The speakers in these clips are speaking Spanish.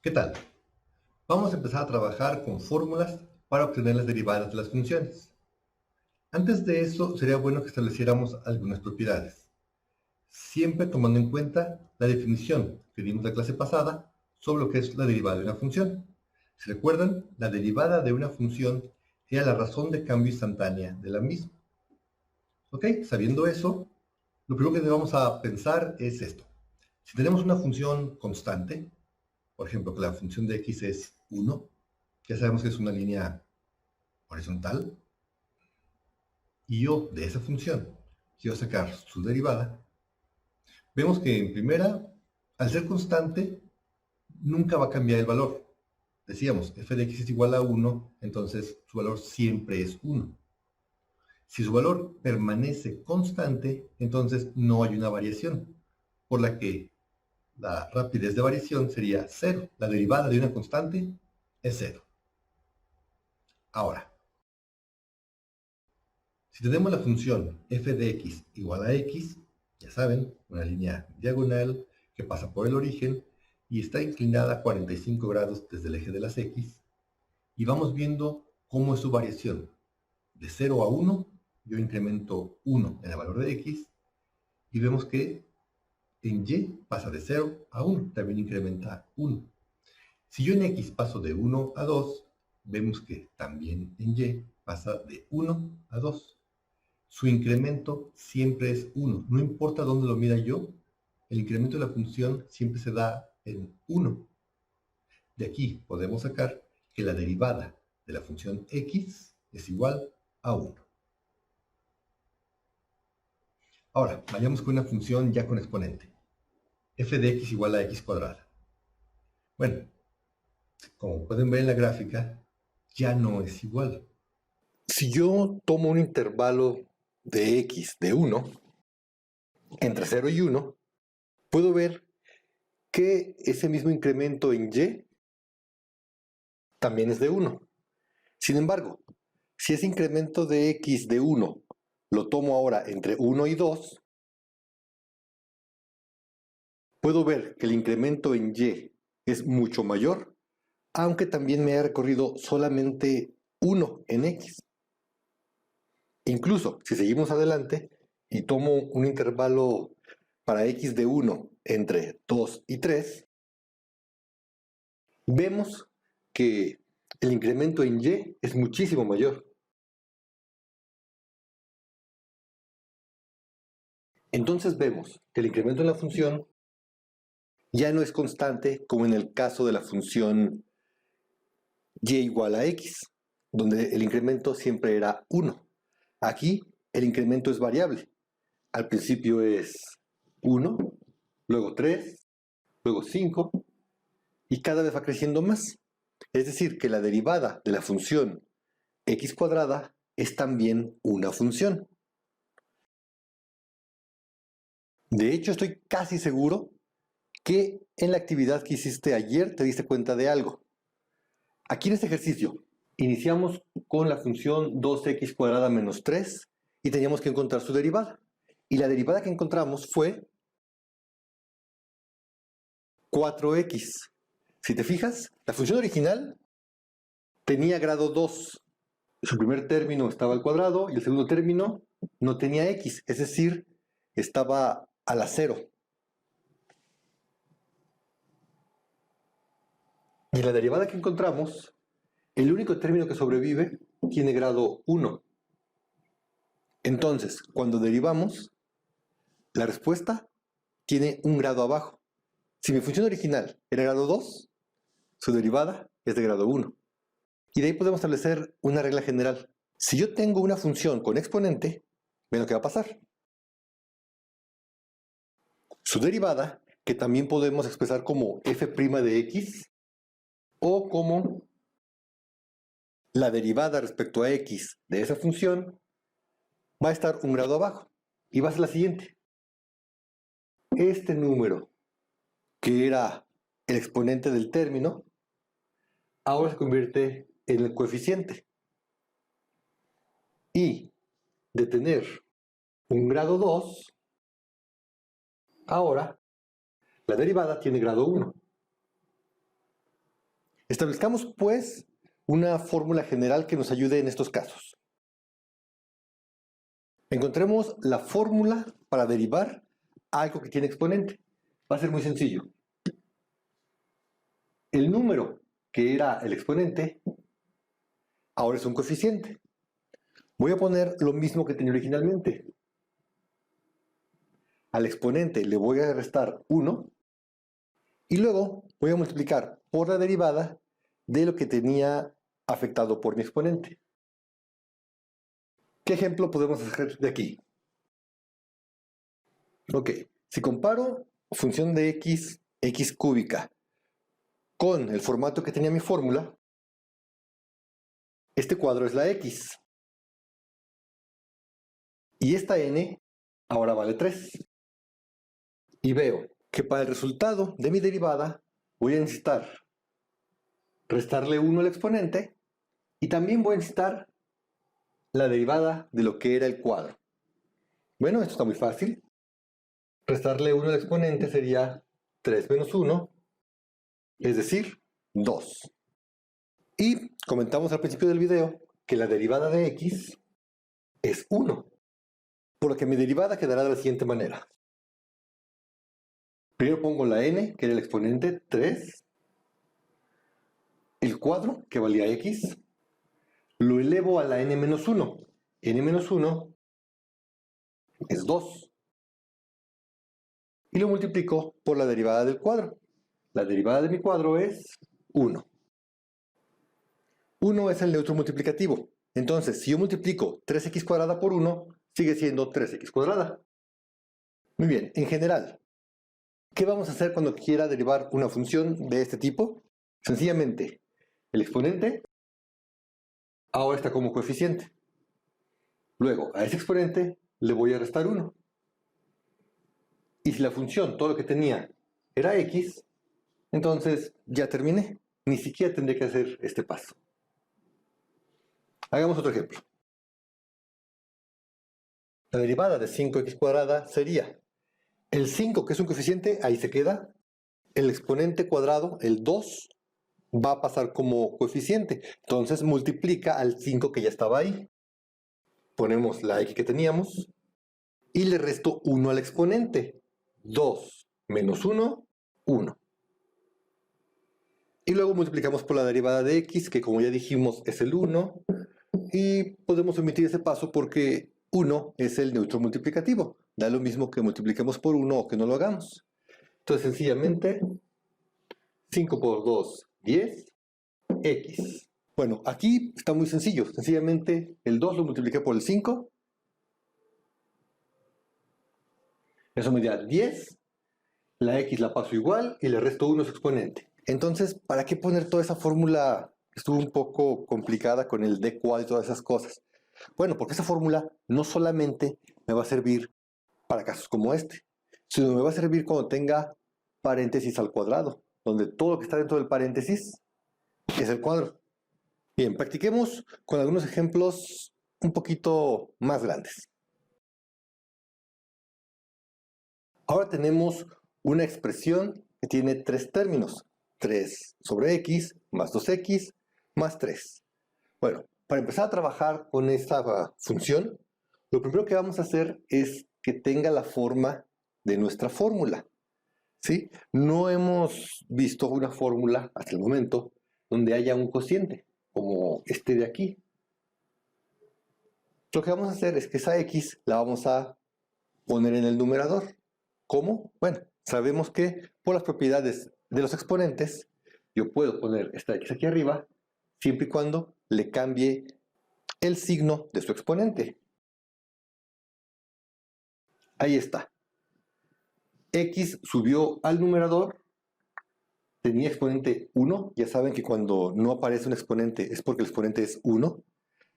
¿Qué tal? Vamos a empezar a trabajar con fórmulas para obtener las derivadas de las funciones. Antes de eso, sería bueno que estableciéramos algunas propiedades, siempre tomando en cuenta la definición que dimos la clase pasada sobre lo que es la derivada de una función. Si recuerdan, la derivada de una función era la razón de cambio instantánea de la misma. ¿Ok? Sabiendo eso, lo primero que vamos a pensar es esto. Si tenemos una función constante, por ejemplo, que la función de x es 1, ya sabemos que es una línea horizontal, y yo de esa función quiero sacar su derivada, vemos que en primera, al ser constante, nunca va a cambiar el valor. Decíamos, f de x es igual a 1, entonces su valor siempre es 1. Si su valor permanece constante, entonces no hay una variación, por la que la rapidez de variación sería 0. La derivada de una constante es 0. Ahora, si tenemos la función f de x igual a x, ya saben, una línea diagonal que pasa por el origen y está inclinada a 45 grados desde el eje de las x, y vamos viendo cómo es su variación. De 0 a 1, yo incremento 1 en el valor de x, y vemos que en y pasa de 0 a 1, también incrementa 1. Si yo en x paso de 1 a 2, vemos que también en y pasa de 1 a 2. Su incremento siempre es 1. No importa dónde lo mida yo, el incremento de la función siempre se da en 1. De aquí podemos sacar que la derivada de la función x es igual a 1. Ahora, vayamos con una función ya con exponente. F de x igual a x cuadrada. Bueno, como pueden ver en la gráfica, ya no es igual. Si yo tomo un intervalo de x de 1, entre 0 y 1, puedo ver que ese mismo incremento en y también es de 1. Sin embargo, si ese incremento de x de 1 lo tomo ahora entre 1 y 2, puedo ver que el incremento en y es mucho mayor, aunque también me ha recorrido solamente 1 en x. Incluso si seguimos adelante y tomo un intervalo para x de 1 entre 2 y 3, vemos que el incremento en y es muchísimo mayor. Entonces vemos que el incremento en la función ya no es constante como en el caso de la función y igual a x, donde el incremento siempre era 1. Aquí el incremento es variable. Al principio es 1, luego 3, luego 5, y cada vez va creciendo más. Es decir, que la derivada de la función x cuadrada es también una función. De hecho, estoy casi seguro que en la actividad que hiciste ayer te diste cuenta de algo. Aquí en este ejercicio iniciamos con la función 2x cuadrada menos 3 y teníamos que encontrar su derivada. Y la derivada que encontramos fue 4x. Si te fijas, la función original tenía grado 2. Su primer término estaba al cuadrado y el segundo término no tenía x, es decir, estaba a la 0. Y la derivada que encontramos, el único término que sobrevive tiene grado 1. Entonces, cuando derivamos, la respuesta tiene un grado abajo. Si mi función original era grado 2, su derivada es de grado 1. Y de ahí podemos establecer una regla general. Si yo tengo una función con exponente, ven lo que va a pasar. Su derivada, que también podemos expresar como f' de x, o como la derivada respecto a x de esa función, va a estar un grado abajo. Y va a ser la siguiente. Este número, que era el exponente del término, ahora se convierte en el coeficiente. Y de tener un grado 2, ahora la derivada tiene grado 1. Establezcamos, pues, una fórmula general que nos ayude en estos casos. Encontremos la fórmula para derivar algo que tiene exponente. Va a ser muy sencillo. El número que era el exponente ahora es un coeficiente. Voy a poner lo mismo que tenía originalmente. Al exponente le voy a restar 1 y luego voy a multiplicar por la derivada de lo que tenía afectado por mi exponente. ¿Qué ejemplo podemos hacer de aquí? Ok, si comparo función de x cúbica, con el formato que tenía mi fórmula, este cuadro es la x. Y esta n ahora vale 3. Y veo que para el resultado de mi derivada voy a necesitar restarle 1 al exponente y también voy a necesitar la derivada de lo que era el cuadro. Bueno, esto está muy fácil. Restarle 1 al exponente sería 3 menos 1, es decir, 2. Y comentamos al principio del video que la derivada de x es 1, por lo que mi derivada quedará de la siguiente manera. Primero pongo la n, que era el exponente 3, el cuadro, que valía x, lo elevo a la n menos 1. n menos 1 es 2. Y lo multiplico por la derivada del cuadro. La derivada de mi cuadro es 1. 1 es el neutro multiplicativo. Entonces, si yo multiplico 3x cuadrada por 1, sigue siendo 3x cuadrada. Muy bien, en general, ¿qué vamos a hacer cuando quiera derivar una función de este tipo? Sencillamente, el exponente ahora está como coeficiente. Luego, a ese exponente le voy a restar 1. Y si la función, todo lo que tenía, era x, entonces ya terminé. Ni siquiera tendré que hacer este paso. Hagamos otro ejemplo. La derivada de 5x cuadrada sería el 5, que es un coeficiente, ahí se queda. El exponente cuadrado, el 2, va a pasar como coeficiente. Entonces multiplica al 5 que ya estaba ahí. Ponemos la x que teníamos y le resto 1 al exponente. 2 menos 1, 1. Y luego multiplicamos por la derivada de x, que como ya dijimos es el 1. Y podemos omitir ese paso porque 1 es el neutro multiplicativo. Da lo mismo que multipliquemos por 1 o que no lo hagamos. Entonces sencillamente 5 por 2, 10, x. Bueno, aquí está muy sencillo. Sencillamente el 2 lo multipliqué por el 5. Eso me da 10. La x la paso igual y le resto 1 a su exponente. Entonces, ¿para qué poner toda esa fórmula? Estuvo un poco complicada con el d cuadro y todas esas cosas. Bueno, porque esa fórmula no solamente me va a servir para casos como este, sino me va a servir cuando tenga paréntesis al cuadrado, donde todo lo que está dentro del paréntesis es el cuadro. Bien, practiquemos con algunos ejemplos un poquito más grandes. Ahora tenemos una expresión que tiene 3 términos. 3 sobre x más 2x más 3. Bueno, para empezar a trabajar con esta función, lo primero que vamos a hacer es que tenga la forma de nuestra fórmula. ¿Sí? No hemos visto una fórmula hasta el momento donde haya un cociente, como este de aquí. Lo que vamos a hacer es que esa x la vamos a poner en el numerador. ¿Cómo? Bueno, sabemos que por las propiedades de los exponentes, yo puedo poner esta x aquí arriba, siempre y cuando le cambie el signo de su exponente. Ahí está. X subió al numerador, tenía exponente 1, ya saben que cuando no aparece un exponente es porque el exponente es 1.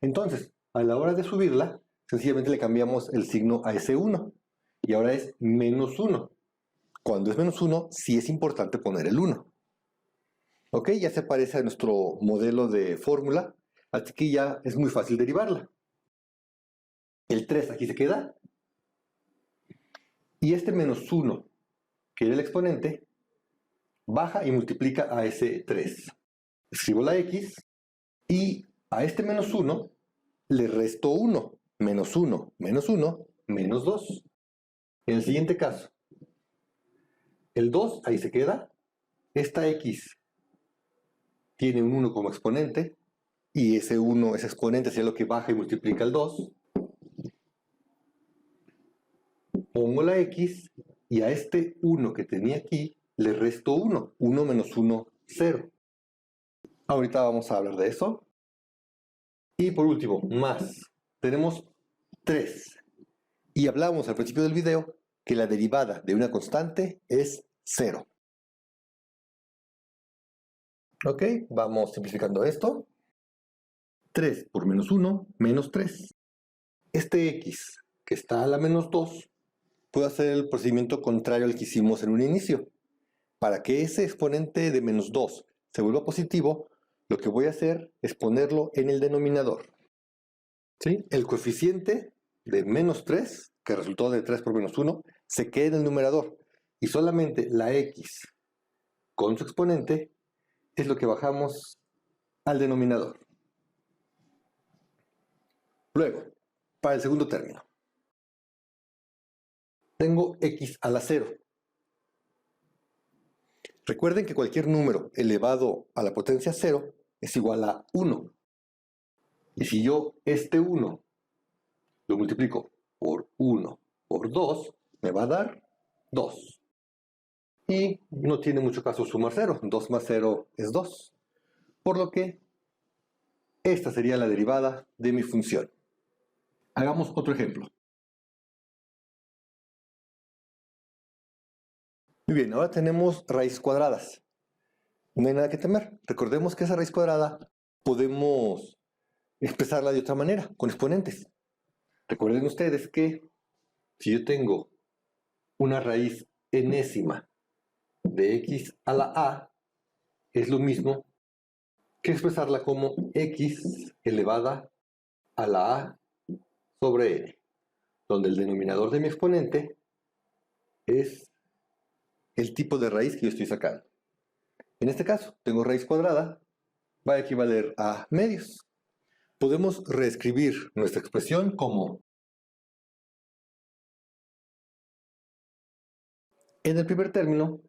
Entonces, a la hora de subirla, sencillamente le cambiamos el signo a ese 1. Y ahora es menos 1. Cuando es menos 1, sí es importante poner el 1. Ok, ya se parece a nuestro modelo de fórmula, así que ya es muy fácil derivarla. El 3 aquí se queda. Y este menos 1, que era el exponente, baja y multiplica a ese 3. Escribo la x y a este menos 1 le resto 1. Menos 1, menos 1, menos 2. En el siguiente caso, el 2 ahí se queda. Esta x tiene un 1 como exponente y ese 1, ese exponente, sería lo que baja y multiplica el 2. Pongo la x y a este 1 que tenía aquí le resto 1. 1 menos 1, 0. Ahorita vamos a hablar de eso. Y por último, más. Tenemos 3. Y hablamos al principio del video que la derivada de una constante es 0. Ok, vamos simplificando esto. 3 por menos 1, menos 3. Este x, que está a la menos 2, puedo hacer el procedimiento contrario al que hicimos en un inicio. Para que ese exponente de menos 2 se vuelva positivo, lo que voy a hacer es ponerlo en el denominador. ¿Sí? El coeficiente de menos 3, que resultó de 3 por menos 1, se queda en el numerador. Y solamente la x con su exponente es lo que bajamos al denominador. Luego, para el segundo término, tengo x a la 0. Recuerden que cualquier número elevado a la potencia 0 es igual a 1. Y si yo este 1 lo multiplico por 1 por 2, me va a dar 2. Y no tiene mucho caso sumar 0. 2 más 0 es 2. Por lo que esta sería la derivada de mi función. Hagamos otro ejemplo. Muy bien, ahora tenemos raíces cuadradas. No hay nada que temer. Recordemos que esa raíz cuadrada podemos expresarla de otra manera, con exponentes. Recuerden ustedes que si yo tengo una raíz enésima de x a la a, es lo mismo que expresarla como x elevada a la a sobre n, donde el denominador de mi exponente es el tipo de raíz que yo estoy sacando. En este caso, tengo raíz cuadrada, va a equivaler a medios. Podemos reescribir nuestra expresión como: en el primer término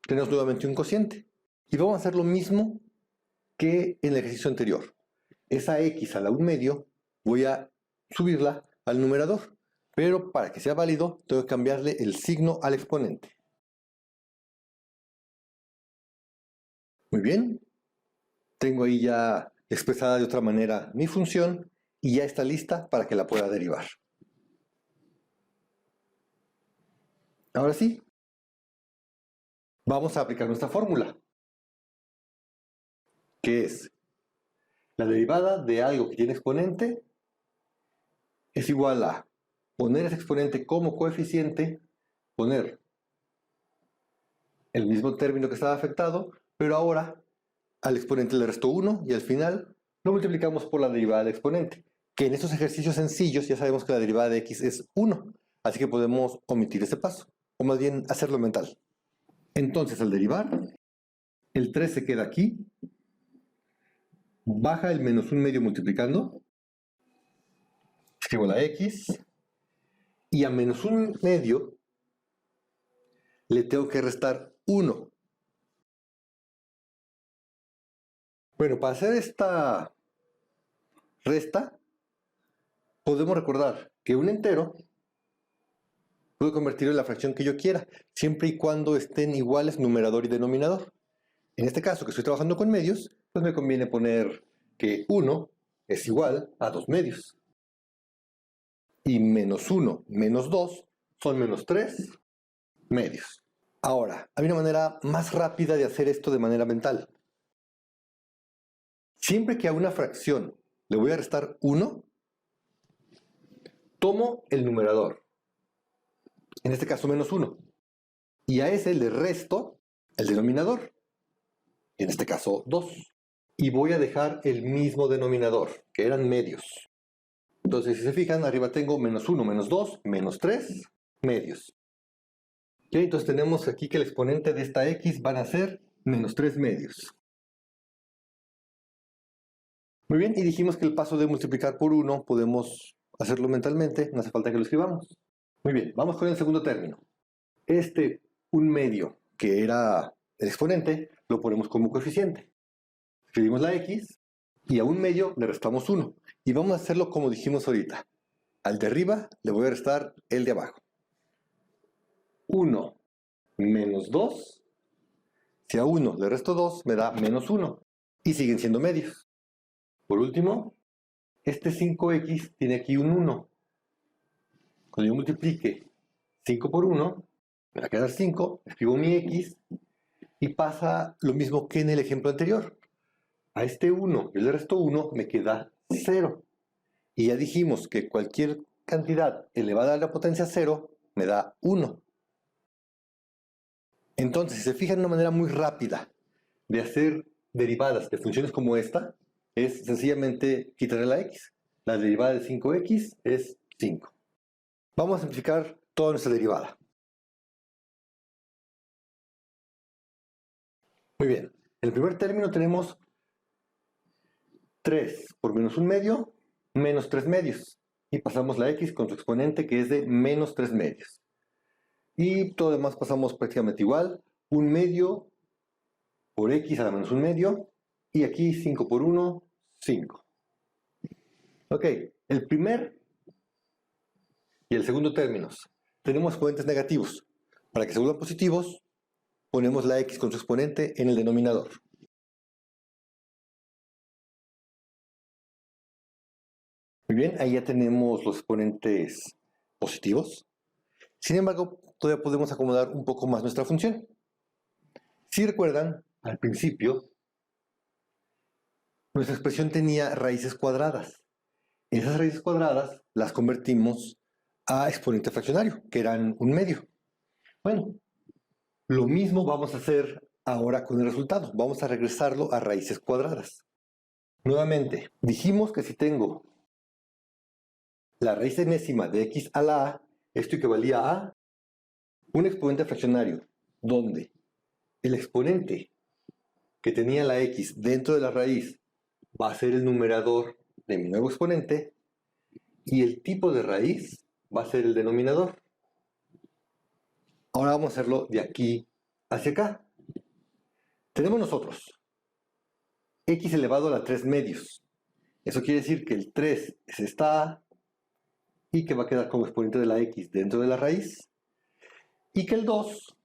tenemos nuevamente un cociente. Y vamos a hacer lo mismo que en el ejercicio anterior. Esa x a la 1 medio voy a subirla al numerador. Pero para que sea válido, tengo que cambiarle el signo al exponente. Muy bien. Tengo ahí ya expresada de otra manera mi función y ya está lista para que la pueda derivar. Ahora sí, vamos a aplicar nuestra fórmula, que es la derivada de algo que tiene exponente es igual a poner ese exponente como coeficiente, poner el mismo término que estaba afectado, pero ahora al exponente le resto 1 y al final lo multiplicamos por la derivada del exponente, que en estos ejercicios sencillos ya sabemos que la derivada de x es 1, así que podemos omitir ese paso, o más bien hacerlo mental. Entonces al derivar, el 3 se queda aquí, baja el menos 1 medio multiplicando, escribo la x, y a menos 1 medio le tengo que restar 1. Bueno, para hacer esta resta, podemos recordar que un entero puedo convertirlo en la fracción que yo quiera, siempre y cuando estén iguales numerador y denominador. En este caso, que estoy trabajando con medios, pues me conviene poner que 1 es igual a 2 medios. Y menos 1 menos 2 son menos 3 medios. Ahora, hay una manera más rápida de hacer esto de manera mental. Siempre que a una fracción le voy a restar 1, tomo el numerador, en este caso menos 1, y a ese le resto el denominador, en este caso 2, y voy a dejar el mismo denominador, que eran medios. Entonces, si se fijan, arriba tengo menos 1, menos 2, menos 3 medios. ¿Okay? Entonces tenemos aquí que el exponente de esta x van a ser menos 3 medios. Muy bien, y dijimos que el paso de multiplicar por 1 podemos hacerlo mentalmente, no hace falta que lo escribamos. Muy bien, vamos con el segundo término. Este 1/2, que era el exponente, lo ponemos como coeficiente. Escribimos la x y a 1/2 le restamos 1. Y vamos a hacerlo como dijimos ahorita. Al de arriba le voy a restar el de abajo. 1 menos 2. Si a 1 le resto 2, me da menos 1. Y siguen siendo medios. Por último, este 5x tiene aquí un 1. Cuando yo multiplique 5 por 1, me va a quedar 5. Escribo mi x y pasa lo mismo que en el ejemplo anterior. A este 1 yo le resto 1, me queda 0. Y ya dijimos que cualquier cantidad elevada a la potencia 0 me da 1. Entonces, si se fijan, una manera muy rápida de hacer derivadas de funciones como esta es sencillamente quitarle la x. La derivada de 5x es 5. Vamos a simplificar toda nuestra derivada. Muy bien. En el primer término tenemos 3 por menos 1/2 menos 3 medios. Y pasamos la x con su exponente que es de menos 3 medios. Y todo lo demás pasamos prácticamente igual. 1/2 por x a la menos 1/2. Y aquí 5 por 1, 5. Ok, el primer y el segundo términos. Tenemos exponentes negativos. Para que se vuelvan positivos, ponemos la x con su exponente en el denominador. Muy bien, ahí ya tenemos los exponentes positivos. Sin embargo, todavía podemos acomodar un poco más nuestra función. Si recuerdan, al principio, nuestra expresión tenía raíces cuadradas. Esas raíces cuadradas las convertimos a exponente fraccionario, que eran 1/2. Bueno, lo mismo vamos a hacer ahora con el resultado. Vamos a regresarlo a raíces cuadradas. Nuevamente, dijimos que si tengo la raíz enésima de x a la a, esto equivalía a un exponente fraccionario, donde el exponente que tenía la x dentro de la raíz va a ser el numerador de mi nuevo exponente y el tipo de raíz va a ser el denominador. Ahora vamos a hacerlo de aquí hacia acá. Tenemos nosotros x elevado a la 3 medios. Eso quiere decir que el 3 es esta a y que va a quedar como exponente de la x dentro de la raíz. Y que el 2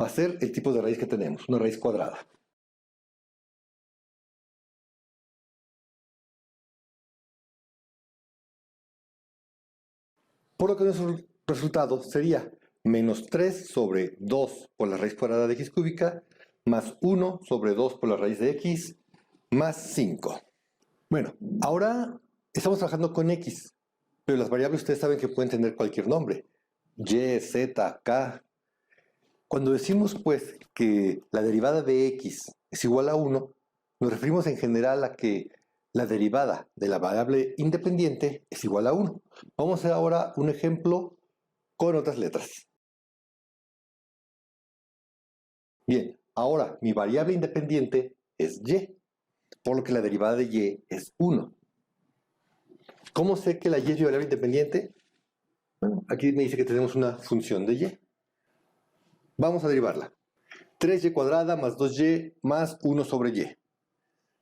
va a ser el tipo de raíz que tenemos, una raíz cuadrada. Por lo que nuestro resultado sería menos 3 sobre 2 por la raíz cuadrada de x cúbica, más 1 sobre 2 por la raíz de x, más 5. Bueno, ahora estamos trabajando con x, pero las variables ustedes saben que pueden tener cualquier nombre. Y, z, k. Cuando decimos pues que la derivada de x es igual a 1, nos referimos en general a que la derivada de la variable independiente es igual a 1. Vamos a hacer ahora un ejemplo con otras letras. Bien, ahora mi variable independiente es y, por lo que la derivada de y es 1. ¿Cómo sé que la y es mi variable independiente? Bueno, aquí me dice que tenemos una función de y. Vamos a derivarla. 3y cuadrada más 2y más 1 sobre y.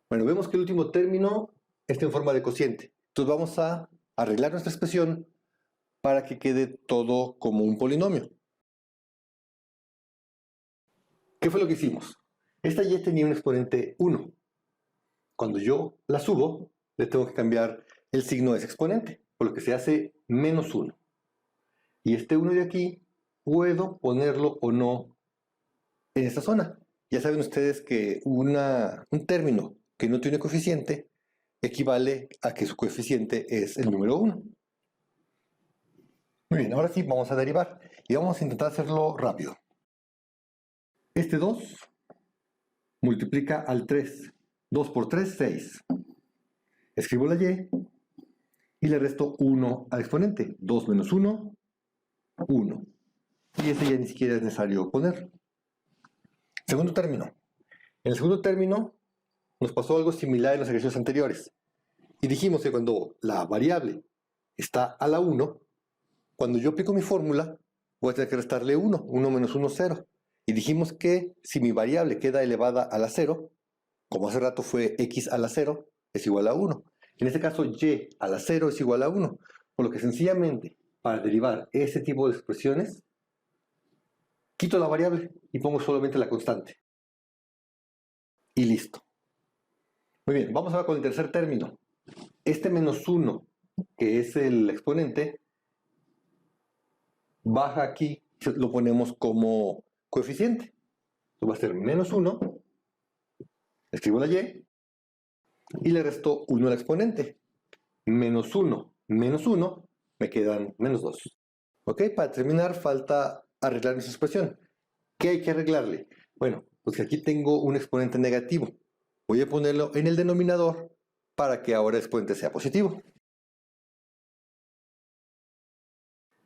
Bueno, vemos que el último término está en forma de cociente. Entonces vamos a arreglar nuestra expresión para que quede todo como un polinomio. ¿Qué fue lo que hicimos? Esta y tenía un exponente 1. Cuando yo la subo, le tengo que cambiar el signo de ese exponente, por lo que se hace menos 1. Y este 1 de aquí, puedo ponerlo o no en esta zona. Ya saben ustedes que un término que no tiene coeficiente equivale a que su coeficiente es el número 1. Muy bien, ahora sí vamos a derivar y vamos a intentar hacerlo rápido. Este 2 multiplica al 3. 2 por 3, 6. Escribo la y le resto 1 al exponente. 2 menos 1, 1. Y ese ya ni siquiera es necesario poner. Segundo término. En el segundo término nos pasó algo similar en los ejercicios anteriores. Y dijimos que cuando la variable está a la 1, cuando yo aplico mi fórmula, voy a tener que restarle 1. 1 menos 1, 0. Y dijimos que si mi variable queda elevada a la 0, como hace rato fue x a la 0, es igual a 1. En este caso, y a la 0 es igual a 1. Por lo que sencillamente, para derivar ese tipo de expresiones, quito la variable y pongo solamente la constante. Y listo. Muy bien, vamos ahora con el tercer término. Este menos 1, que es el exponente, baja aquí, lo ponemos como coeficiente. Esto va a ser menos 1, escribo la y le resto 1 al exponente. Menos 1, menos 1, me quedan menos 2. ¿Ok? Para terminar, falta arreglar esa expresión. ¿Qué hay que arreglarle? Bueno, pues aquí tengo un exponente negativo. Voy a ponerlo en el denominador para que ahora el exponente sea positivo.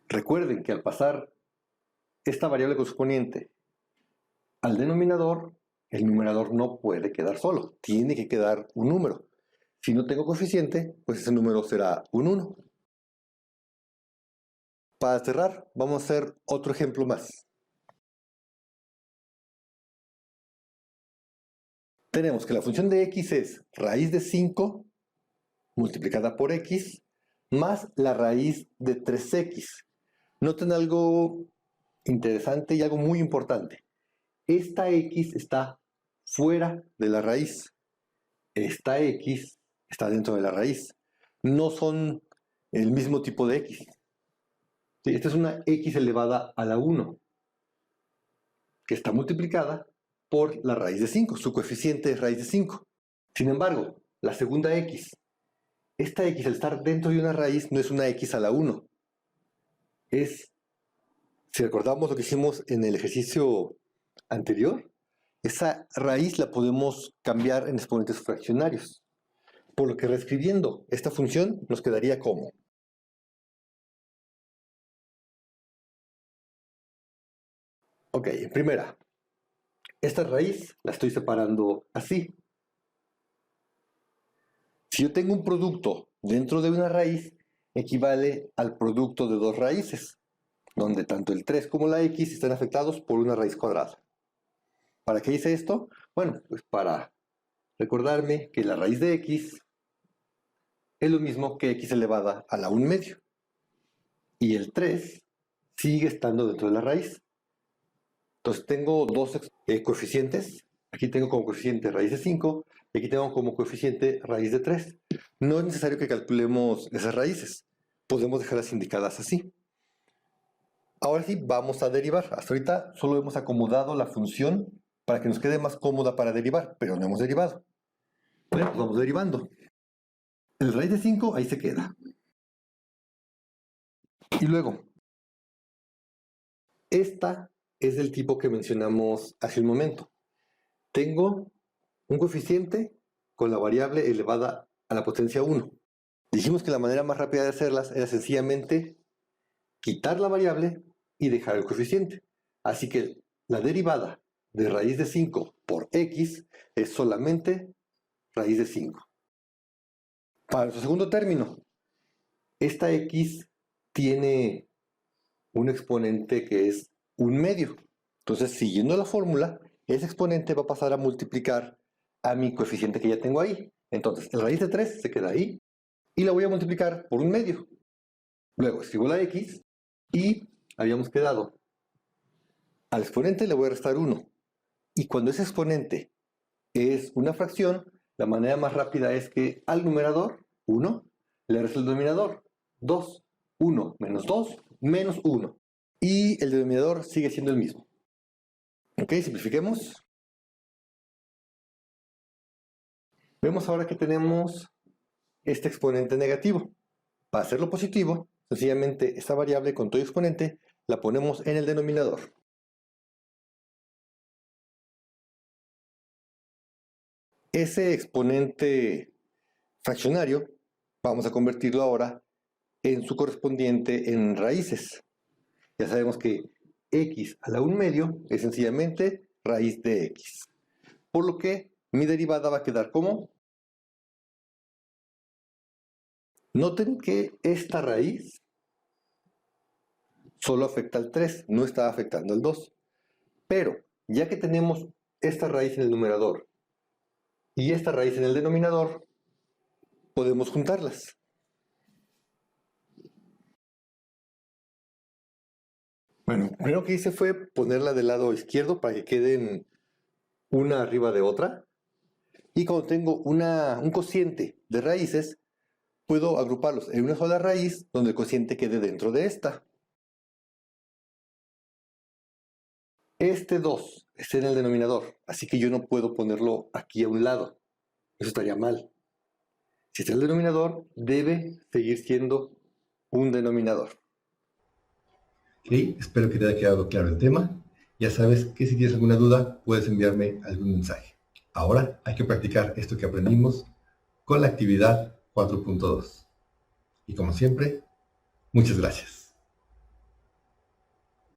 Recuerden que al pasar esta variable con su exponente al denominador, el numerador no puede quedar solo. Tiene que quedar un número. Si no tengo coeficiente, pues ese número será un 1. Para cerrar, vamos a hacer otro ejemplo más. Tenemos que la función de x es raíz de 5 multiplicada por x más la raíz de 3x. Noten algo interesante y algo muy importante. Esta x está fuera de la raíz. Esta x está dentro de la raíz. No son el mismo tipo de x. ¿Sí? Esta es una x elevada a la 1, que está multiplicada por la raíz de 5. Su coeficiente es raíz de 5. Sin embargo, la segunda x, esta x al estar dentro de una raíz no es una x a la 1. Es, si recordamos lo que hicimos en el ejercicio anterior, esa raíz la podemos cambiar en exponentes fraccionarios. Por lo que reescribiendo esta función nos quedaría como ok, en primera, esta raíz la estoy separando así. Si yo tengo un producto dentro de una raíz, equivale al producto de dos raíces, donde tanto el 3 como la x están afectados por una raíz cuadrada. ¿Para qué hice esto? Bueno, pues para recordarme que la raíz de x es lo mismo que x elevada a la 1 medio. Y el 3 sigue estando dentro de la raíz. Entonces tengo dos coeficientes. Aquí tengo como coeficiente raíz de 5 y aquí tengo como coeficiente raíz de 3. No es necesario que calculemos esas raíces. Podemos dejarlas indicadas así. Ahora sí, vamos a derivar. Hasta ahorita solo hemos acomodado la función para que nos quede más cómoda para derivar, pero no hemos derivado. Bueno, pues vamos derivando. El raíz de 5 ahí se queda. Y luego, esta es del tipo que mencionamos hace un momento. Tengo un coeficiente con la variable elevada a la potencia 1. Dijimos que la manera más rápida de hacerlas era sencillamente quitar la variable y dejar el coeficiente. Así que la derivada de raíz de 5 por x es solamente raíz de 5. Para nuestro segundo término, esta x tiene un exponente que es 1 medio. Entonces, siguiendo la fórmula, ese exponente va a pasar a multiplicar a mi coeficiente que ya tengo ahí. Entonces, el raíz de 3 se queda ahí y la voy a multiplicar por 1 medio. Luego escribo la x y habíamos quedado. Al exponente le voy a restar 1. Y cuando ese exponente es una fracción, la manera más rápida es que al numerador, 1, le resto el denominador, 2. 1 menos 2 menos 1. Y el denominador sigue siendo el mismo. Ok, simplifiquemos. Vemos ahora que tenemos este exponente negativo. Para hacerlo positivo, sencillamente esta variable con todo exponente la ponemos en el denominador. Ese exponente fraccionario vamos a convertirlo ahora en su correspondiente en raíces. Ya sabemos que x a la 1 medio es sencillamente raíz de x. por lo que mi derivada va a quedar como... Noten que esta raíz solo afecta al 3, no está afectando al 2. Pero ya que tenemos esta raíz en el numerador y esta raíz en el denominador, podemos juntarlas. Bueno, lo primero que hice fue ponerla del lado izquierdo para que queden una arriba de otra. Y cuando tengo un cociente de raíces, puedo agruparlos en una sola raíz donde el cociente quede dentro de esta. Este 2 está en el denominador, así que yo no puedo ponerlo aquí a un lado. Eso estaría mal. Si está en el denominador, debe seguir siendo un denominador. Ok, espero que te haya quedado claro el tema. Ya sabes que si tienes alguna duda, puedes enviarme algún mensaje. Ahora hay que practicar esto que aprendimos con la actividad 4.2. Y como siempre, muchas gracias.